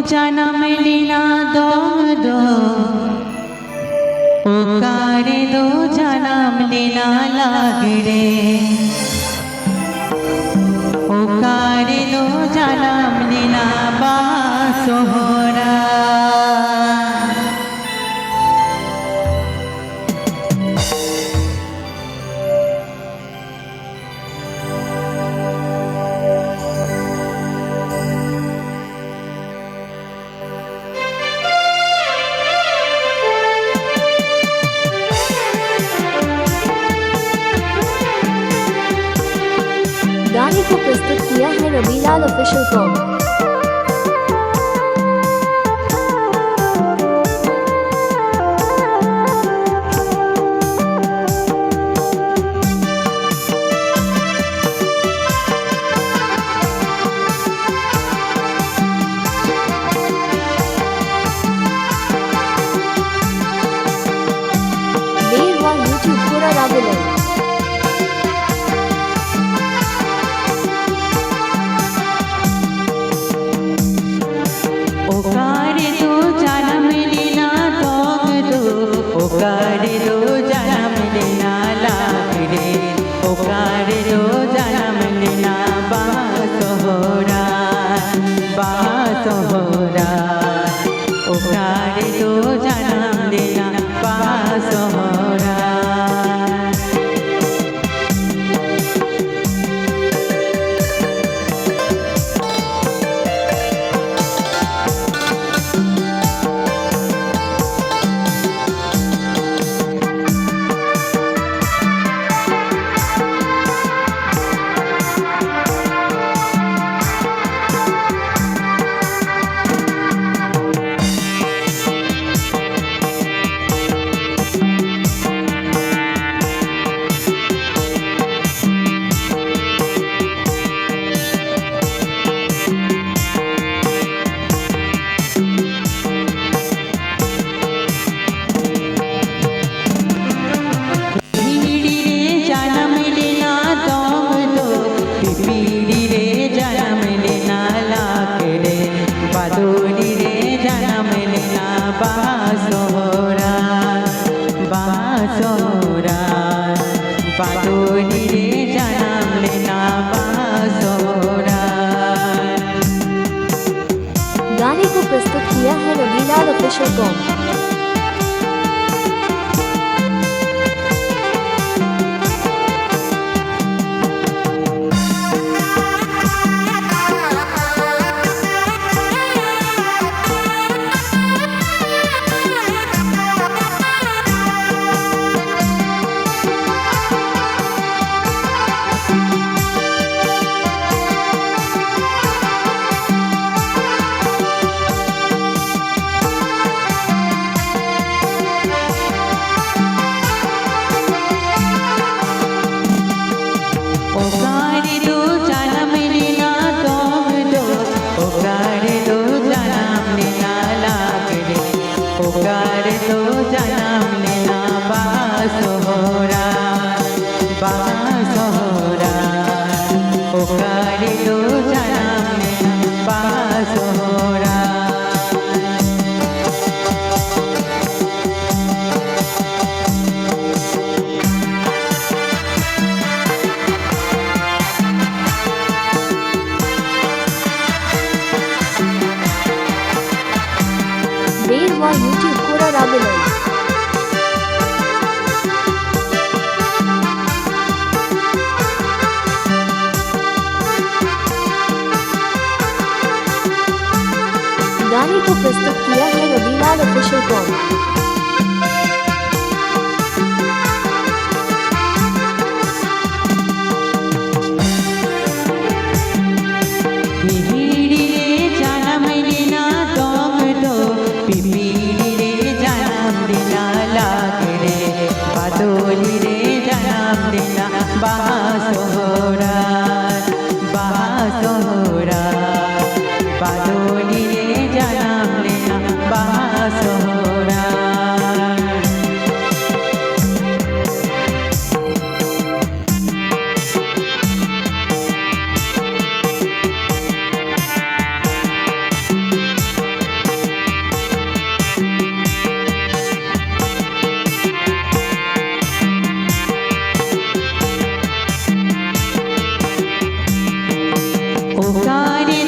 जन्म लेना दो दो पुकारे दो जन्म लेना लाग रे पुकारे दो जन्म लेना बासोहरा गाने को प्रस्तुत किया है रवीलाल ऑफिशियल कॉम। बेरवा यूट्यूब पूरा रागुलर पुकारे दो जन्म लेना दोग दो पुकारे दो जन्म लेना लाग रे पुकारे दो जन्म लेना बासोहरा बासोहरा पुकारे दो जन्म लेना बासोहरा बासोहरा बासोहरा बादोली रे जन्म लेना बासोहरा। गाने को प्रस्तुत किया है रवीलाल ऑफिशियल कॉम। पुकारे दो जन्म लेना दोग दो पुकारे दो जन्म लेना लाग रे पुकारे दो जन्म लेना बासोहरा बासोहरा पुकारे दो जन्म लेना बासोहरा। बेरवा यूट्यूब पूरा रागुलर गाने को प्रस्तुत किया है रवीलाल ऑफिशियल कॉम। जन्म लेना दोग दो पिपीली रे जन्म लेना लाग रे बादोली रे जन्म लेना बासोहरा बासोहरा बादोली रे जन्म लेना बासोहरा। सारे